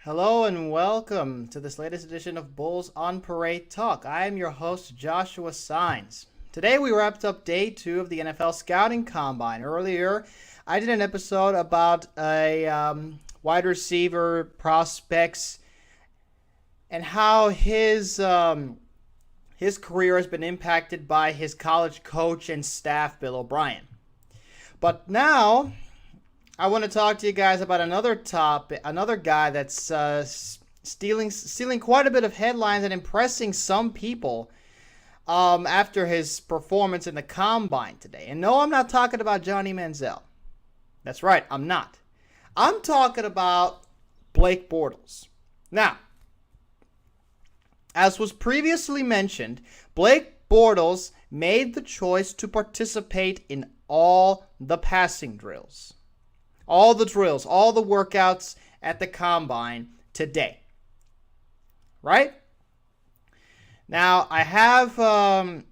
Hello and welcome to this latest edition of Bulls on Parade Talk. I am your host, Joshua Sines. Today we wrapped up day 2 of the NFL Scouting Combine. Earlier, I did an episode about a wide receiver prospects and how his career has been impacted by his college coach and staff, Bill O'Brien. But now I want to talk to you guys about another guy that's stealing quite a bit of headlines and impressing some people after his performance in the Combine today. And no, I'm not talking about Johnny Manziel. That's right, I'm not. I'm talking about Blake Bortles. Now, as was previously mentioned, Blake Bortles made the choice to participate in all the passing drills. All the drills, all the workouts at the Combine today. Right? Now, I have, coming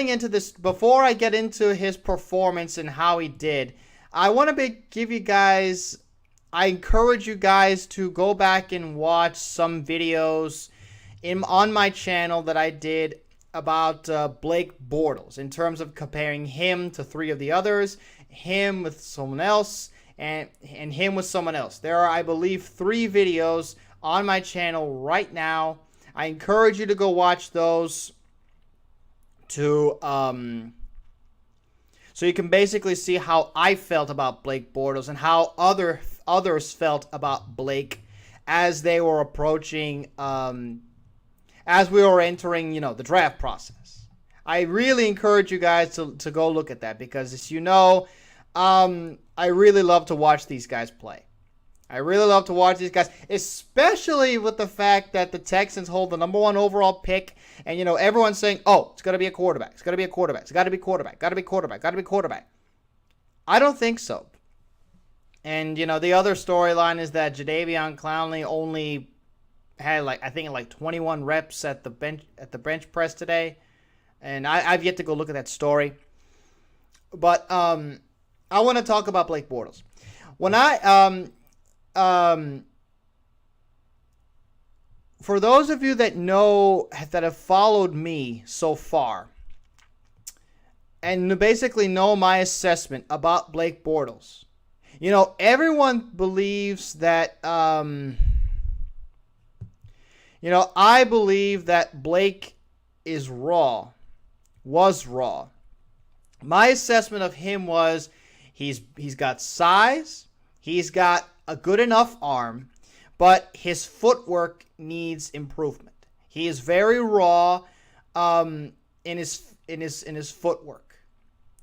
into this, before I get into his performance and how he did, I want to give you guys, I encourage you guys to go back and watch some videos on my channel that I did about Blake Bortles in terms of comparing him to 3 of the others, him with someone else, and him with someone else. There are, I believe, 3 videos on my channel right now. I encourage you to go watch those so you can basically see how I felt about Blake Bortles and how others felt about Blake as they were approaching, as we were entering, the draft process. I really encourage you guys to go look at that because, as you know, I really love to watch these guys play. I really love to watch these guys, especially with the fact that the Texans hold the number 1 overall pick, and, everyone's saying, oh, it's going to be a quarterback. It's going to be a quarterback. It's got to be quarterback. Got to be quarterback. Got to be quarterback. I don't think so. And, the other storyline is that Jadeveon Clowney only had, 21 reps at the bench press today. And I've yet to go look at that story. But I want to talk about Blake Bortles. When for those of you that have followed me so far, and basically know my assessment about Blake Bortles, everyone believes that, I believe that Blake was raw. My assessment of him was he's got size, he's got a good enough arm, but his footwork needs improvement. He is very raw in his footwork.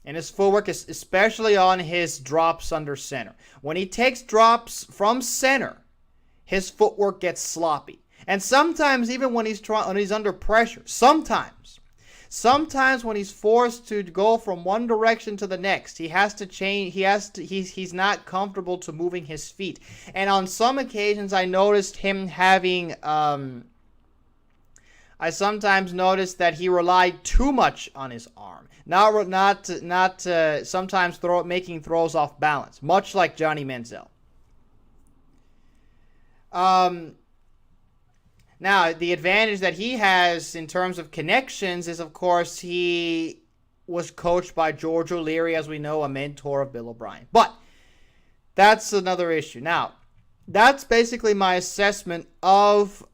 And his footwork is especially on his drops under center. When he takes drops from center, his footwork gets sloppy. And sometimes even when he's under pressure, sometimes when he's forced to go from one direction to the next, he has to change. He's not comfortable to moving his feet. And on some occasions, I noticed him having. I sometimes noticed that he relied too much on his arm, not sometimes making throws off balance, much like Johnny Manziel. Now, the advantage that he has in terms of connections is, of course, he was coached by George O'Leary, as we know, a mentor of Bill O'Brien. But that's another issue. Now, that's basically my assessment of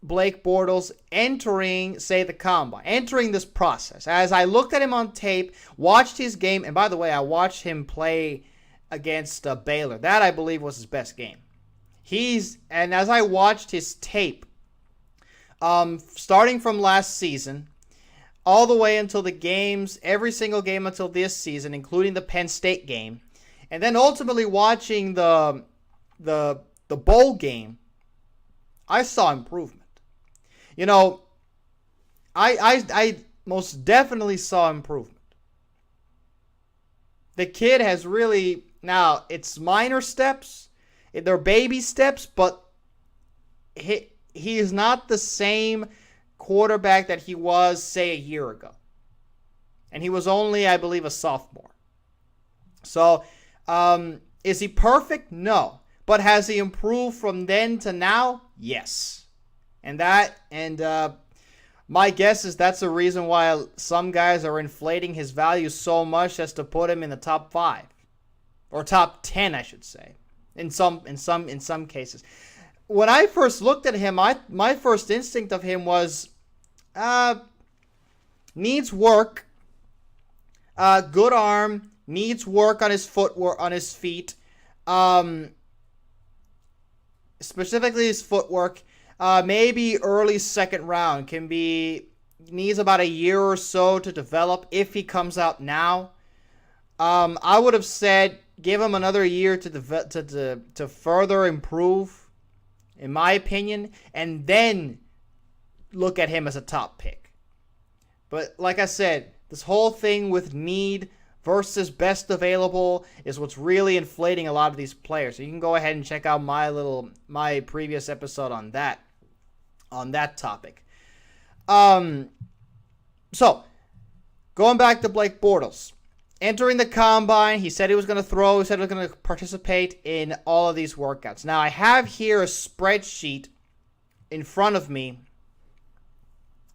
Blake Bortles entering, say, the Combine, entering this process. As I looked at him on tape, watched his game, and by the way, I watched him play against Baylor. That, I believe, was his best game. And as I watched his tape, starting from last season, all the way until the games, every single game until this season, including the Penn State game, and then ultimately watching the bowl game, I saw improvement. I most definitely saw improvement. The kid has really, now it's minor steps, they're baby steps, but he is not the same quarterback that he was, say, a year ago. And he was only, I believe, a sophomore. So, is he perfect? No. But has he improved from then to now? Yes. And my guess is that's the reason why some guys are inflating his value so much as to put him in the top 5 or top 10, I should say. In some cases. When I first looked at him, my first instinct of him was needs work. Good arm, needs work on his footwork, on his feet. Specifically his footwork. Maybe early second round needs about a year or so to develop if he comes out now. I would have said give him another year to further improve, in my opinion, and then look at him as a top pick. But like I said, this whole thing with need versus best available is what's really inflating a lot of these players. So you can go ahead and check out my previous episode on that topic. So going back to Blake Bortles. Entering the combine, he said he was going to throw. He said he was going to participate in all of these workouts. Now, I have here a spreadsheet in front of me,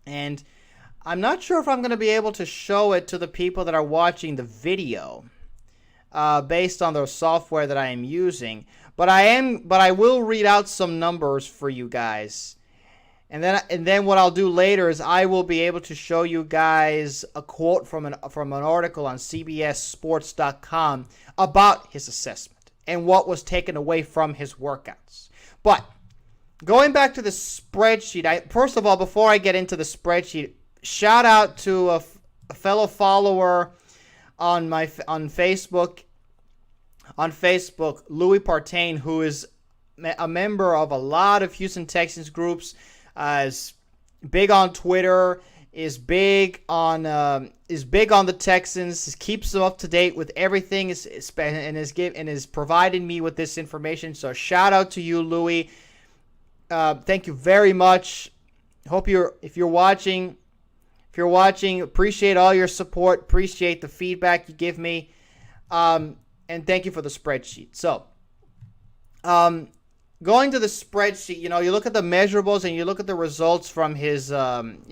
and I'm not sure if I'm going to be able to show it to the people that are watching the video based on the software that I am using. But I will read out some numbers for you guys. And then what I'll do later is I will be able to show you guys a quote from an article on CBSSports.com about his assessment and what was taken away from his workouts. But going back to the spreadsheet, first of all, before I get into the spreadsheet, shout out to a fellow follower on Facebook, Louis Partain, who is a member of a lot of Houston Texans groups. Is big on Twitter, is big on the Texans, keeps them up to date with everything, and is providing me with this information. So shout out to you, Louis. Thank you very much. If you're watching, appreciate all your support, appreciate the feedback you give me, and thank you for the spreadsheet. So, going to the spreadsheet, you look at the measurables and you look at the results from his, from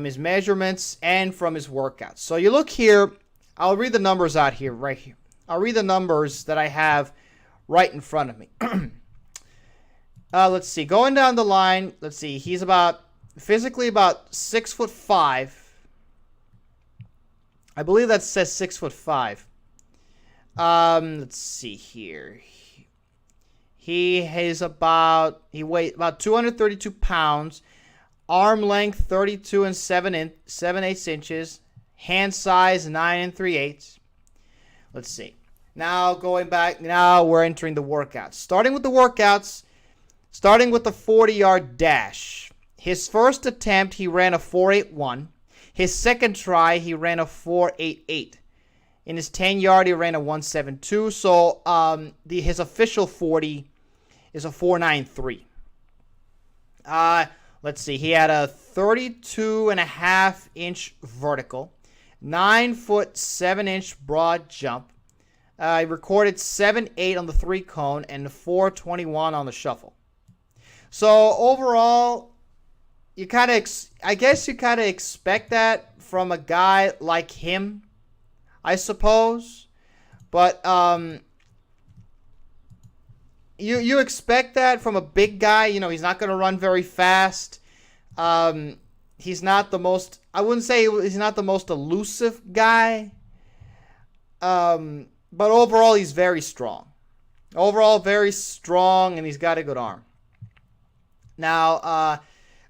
his measurements and from his workouts. So you look here. I'll read the numbers out here, right here. I'll read the numbers that I have right in front of me. Let's see. Going down the line, let's see. He's physically about 6'5". I believe that says 6'5". Let's see here. He weighs about 232 pounds, arm length 32 and 7/8 inches, hand size 9 3/8. Let's see. Now we're entering the workouts. Starting with the 40-yard dash. His first attempt, he ran a 4.81. His second try, he ran a 4.88. In his 10-yard, he ran a 1.72. So his official 40 is a 4.93. Let's see. He had a 32.5-inch vertical, 9'7" broad jump. He recorded 7.8 on the 3-cone and 4.21 on the shuffle. So overall, I guess you kind of expect that from a guy like him, I suppose, but you expect that from a big guy. He's not going to run very fast. He's not the most. I wouldn't say he's not the most elusive guy. But overall, he's very strong. And he's got a good arm. Now,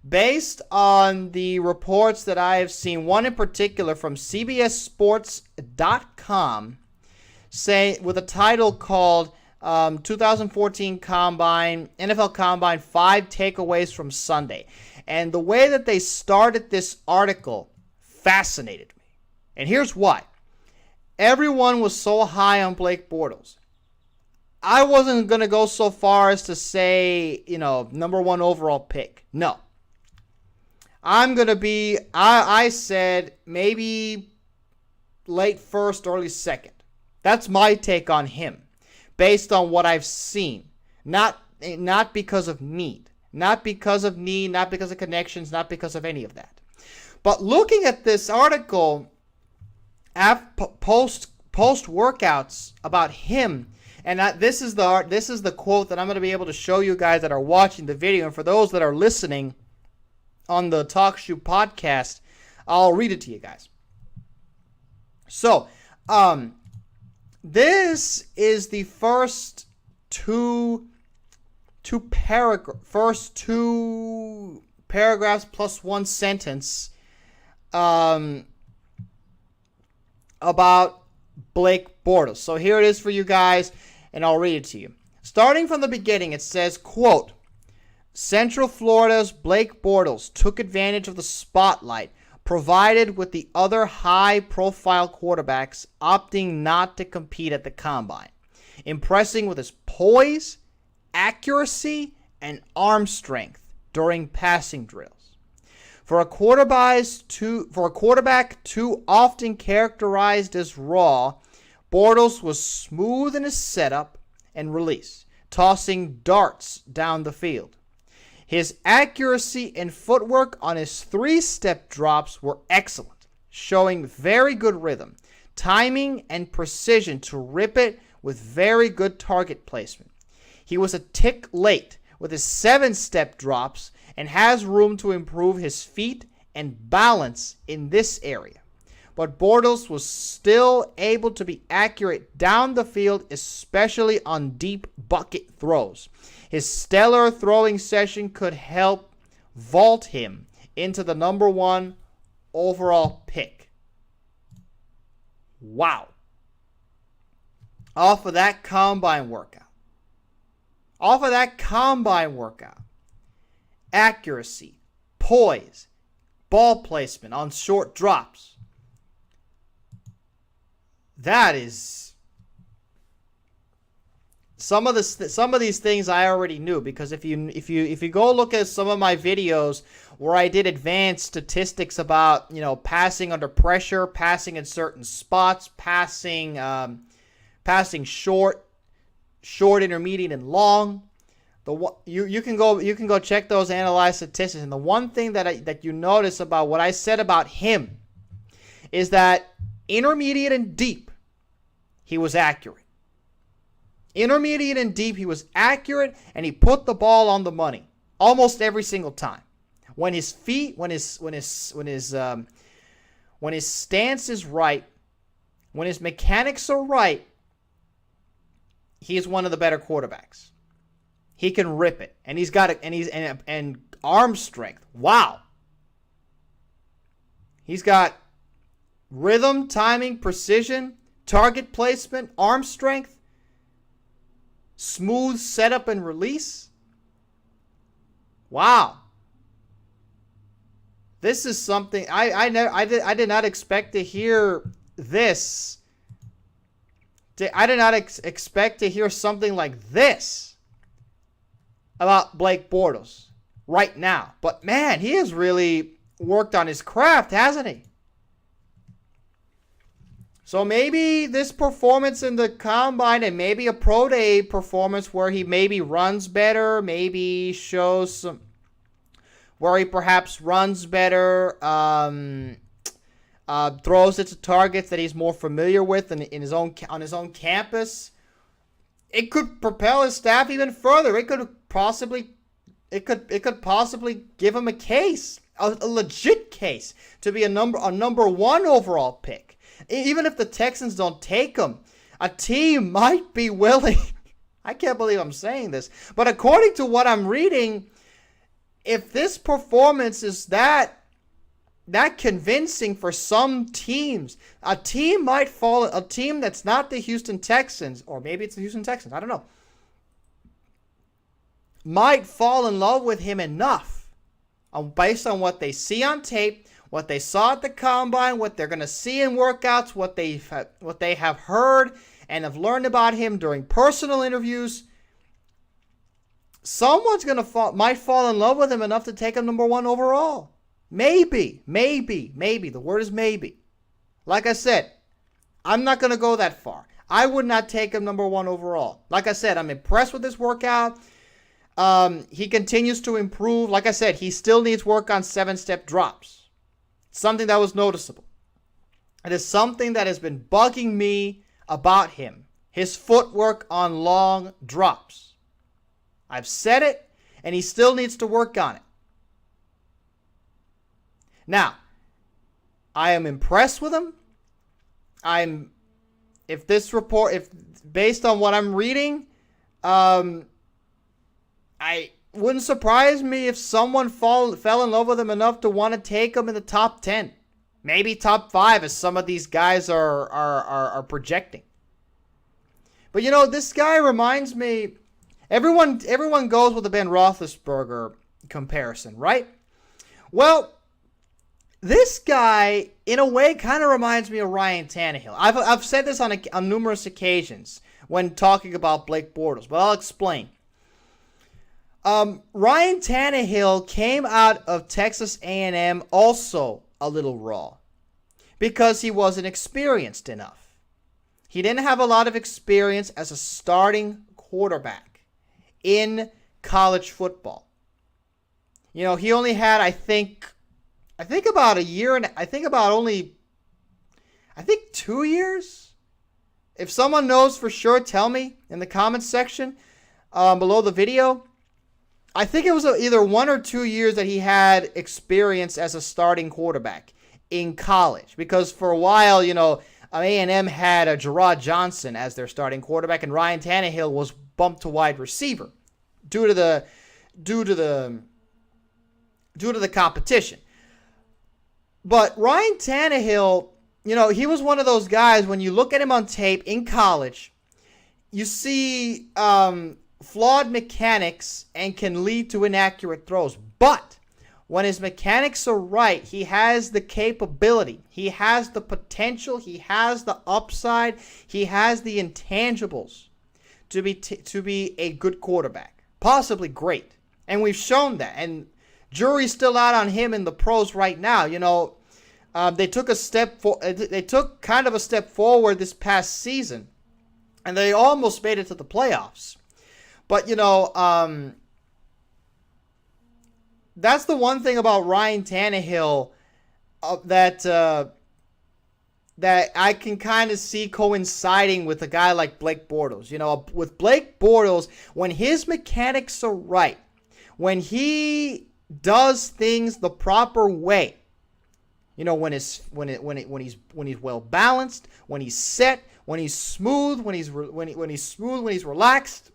based on the reports that I have seen, one in particular from CBSSports.com, with a title called 2014 Combine, NFL Combine, 5 Takeaways from Sunday. And the way that they started this article fascinated me. And here's why. Everyone was so high on Blake Bortles. I wasn't going to go so far as to say, number 1 overall pick. No. I said maybe late first, early second. That's my take on him. based on what I've seen. Not because of need. Not because of need, not because of connections, not because of any of that. But looking at this article post workouts about him, and this is the quote that I'm going to be able to show you guys that are watching the video, and for those that are listening on the Talk Shoe podcast, I'll read it to you guys. So, this is the first two paragraphs plus one sentence about Blake Bortles. So here it is for you guys, and I'll read it to you. Starting from the beginning, it says, quote, Central Florida's Blake Bortles took advantage of the spotlight provided with the other high-profile quarterbacks opting not to compete at the Combine, impressing with his poise, accuracy, and arm strength during passing drills. For a quarterback too often characterized as raw, Bortles was smooth in his setup and release, tossing darts down the field. His accuracy and footwork on his three-step drops were excellent, showing very good rhythm, timing, and precision to rip it with very good target placement. He was a tick late with his 7-step drops and has room to improve his feet and balance in this area. But Bortles was still able to be accurate down the field, especially on deep bucket throws. His stellar throwing session could help vault him into the number 1 overall pick. Wow. Off of that combine workout. Accuracy, poise, ball placement on short drops. That is some of these things I already knew, because if you go look at some of my videos where I did advanced statistics about, passing under pressure, passing in certain spots, passing short, intermediate, and long. You can go check those analyzed statistics, and the one thing that you notice about what I said about him is that intermediate and deep, he was accurate. Intermediate and deep, he was accurate, and he put the ball on the money almost every single time. When his stance is right, when his mechanics are right, he is one of the better quarterbacks. He can rip it, and he's got it, and arm strength. Wow. He's got rhythm, timing, precision, target placement, arm strength, smooth setup and release. Wow. This is something I did not expect to hear this. I did not expect to hear something like this about Blake Bortles right now. But man, he has really worked on his craft, hasn't he? So maybe this performance in the Combine, and maybe a Pro Day performance where he maybe runs better, maybe shows some, where he perhaps runs better, throws it to targets that he's more familiar with on his own campus. It could propel his staff even further. It could possibly give him a case, a legit case, to be a number 1 overall pick. Even if the Texans don't take him, a team might be willing. I can't believe I'm saying this, but according to what I'm reading, if this performance is that convincing for some teams, a team that's not the Houston Texans, or maybe it's the Houston Texans, I don't know, might fall in love with him enough based on what they see on tape, what they saw at the Combine, what they're going to see in workouts, what they have heard and have learned about him during personal interviews. Someone's might fall in love with him enough to take him number 1 overall. Maybe. The word is maybe. Like I said, I'm not going to go that far. I would not take him number 1 overall. Like I said, I'm impressed with this workout. He continues to improve. Like I said, he still needs work on 7-step drops. Something that was noticeable. It is something that has been bugging me about him. His footwork on long drops. I've said it, and he still needs to work on it. Now, I am impressed with him. If based on what I'm reading, I wouldn't surprise me if someone fell in love with him enough to want to take him in the top 10. Maybe top 5, as some of these guys are projecting. But this guy reminds me. Everyone goes with the Ben Roethlisberger comparison, right? Well, this guy, in a way, kind of reminds me of Ryan Tannehill. I've said this on numerous occasions when talking about Blake Bortles, but I'll explain. Ryan Tannehill came out of Texas A&M also a little raw because he wasn't experienced enough. He didn't have a lot of experience as a starting quarterback in college football. He only had, I think about a year, and I think 2 years. If someone knows for sure, tell me in the comments section below the video. I think it was either 1 or 2 years that he had experience as a starting quarterback in college. Because for a while, A&M had a Gerard Johnson as their starting quarterback, and Ryan Tannehill was bumped to wide receiver due to the competition. But Ryan Tannehill, he was one of those guys, when you look at him on tape in college, you see flawed mechanics and can lead to inaccurate throws. But when his mechanics are right, he has the capability, he has the potential, he has the upside, he has the intangibles to be a good quarterback, possibly great. And we've shown that. And jury's still out on him in the pros right now. They took kind of a step forward this past season, and they almost made it to the playoffs. But that's the one thing about Ryan Tannehill that I can kind of see coinciding with a guy like Blake Bortles. With Blake Bortles, when his mechanics are right, when he does things the proper way, when he's well balanced, when he's set, when he's smooth, when he's relaxed,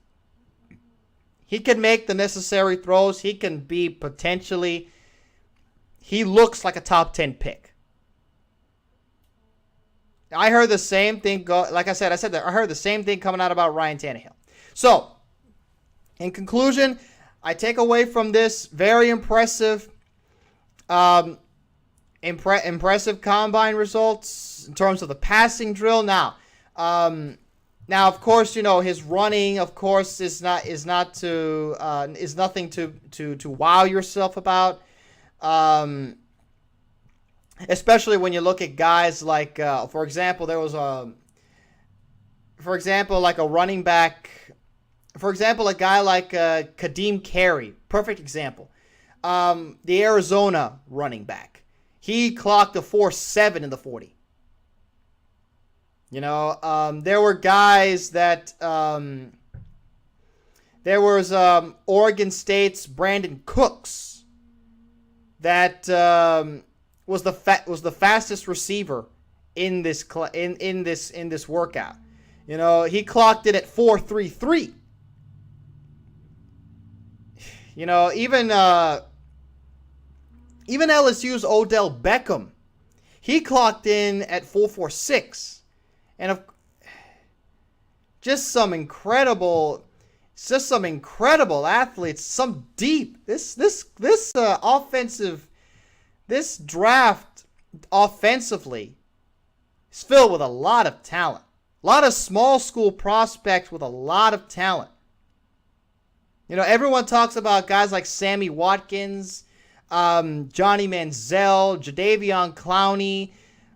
he can make the necessary throws. He can be he looks like a top 10 pick. I heard the same thing like I said that I heard the same thing coming out about Ryan Tannehill. So, in conclusion, I take away from this very impressive impressive combine results in terms of the passing drill. Now, of course, his running, of course, is nothing to wow yourself about. Especially when you look at guys like, for example, like a running back. For example, a guy like Kadeem Carey, perfect example. The Arizona running back. He clocked a 4.7 in the 40. There were guys that there was Oregon State's Brandon Cooks that was the fastest receiver in this workout. He clocked it at 4.33. Even LSU's Odell Beckham, he clocked in at 4.46. And just some incredible athletes, some deep. This draft offensively is filled with a lot of talent. A lot of small school prospects with a lot of talent. Everyone talks about guys like Sammy Watkins, Johnny Manziel, Jadeveon Clowney.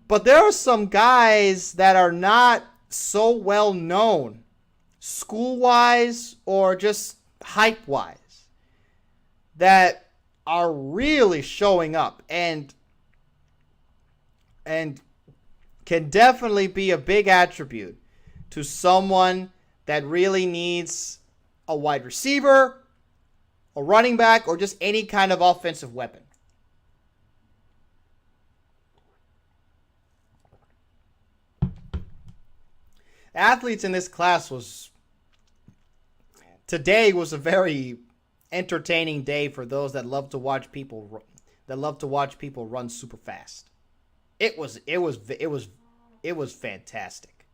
But there are some guys that are not so well known, school-wise or just hype-wise, that are really showing up and can definitely be a big attribute to someone that really needs a wide receiver, a running back, or just any kind of offensive weapon. Athletes in this class today was a very entertaining day for those that love to watch people run super fast. It was fantastic.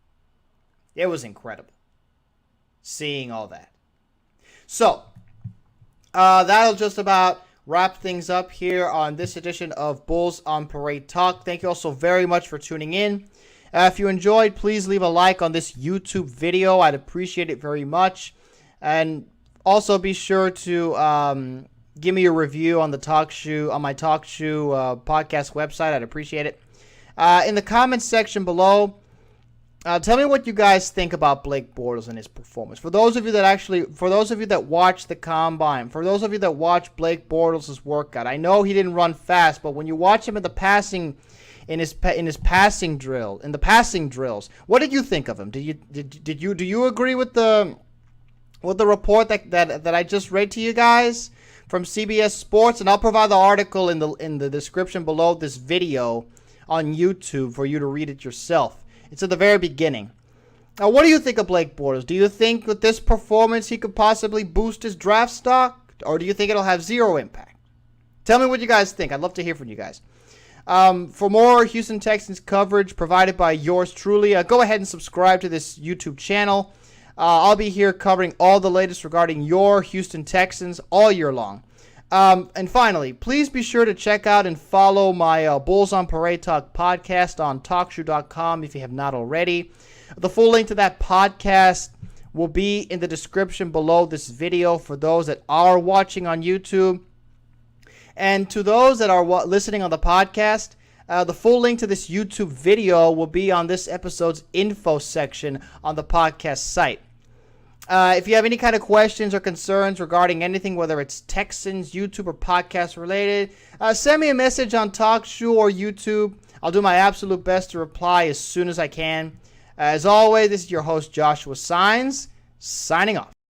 It was incredible seeing all that. So, that'll just about wrap things up here on this edition of Bulls on Parade Talk. Thank you all so very much for tuning in. If you enjoyed, please leave a like on this YouTube video. I'd appreciate it very much. And also be sure to give me a review on my Talk Shoe podcast website. I'd appreciate it. In the comments section below, tell me what you guys think about Blake Bortles and his performance. For those of you that watch the combine, for those of you that watch Blake Bortles' workout, I know he didn't run fast, but when you watch him in the passing drills, what did you think of him? Do you agree with the report that I just read to you guys from CBS Sports? And I'll provide the article in the description below this video on YouTube for you to read it yourself. It's at the very beginning. Now, what do you think of Blake Bortles? Do you think with this performance he could possibly boost his draft stock, or do you think it'll have zero impact? Tell me what you guys think. I'd love to hear from you guys. For more Houston Texans coverage provided by yours truly, go ahead and subscribe to this YouTube channel. I'll be here covering all the latest regarding your Houston Texans all year long. And finally, please be sure to check out and follow my Bulls on Parade Talk podcast on TalkShoe.com if you have not already. The full link to that podcast will be in the description below this video for those that are watching on YouTube. And to those that are listening on the podcast, the full link to this YouTube video will be on this episode's info section on the podcast site. If you have any kind of questions or concerns regarding anything, whether it's Texans, YouTube, or podcast related, send me a message on TalkShoe or YouTube. I'll do my absolute best to reply as soon as I can. As always, this is your host, Joshua Signs, signing off.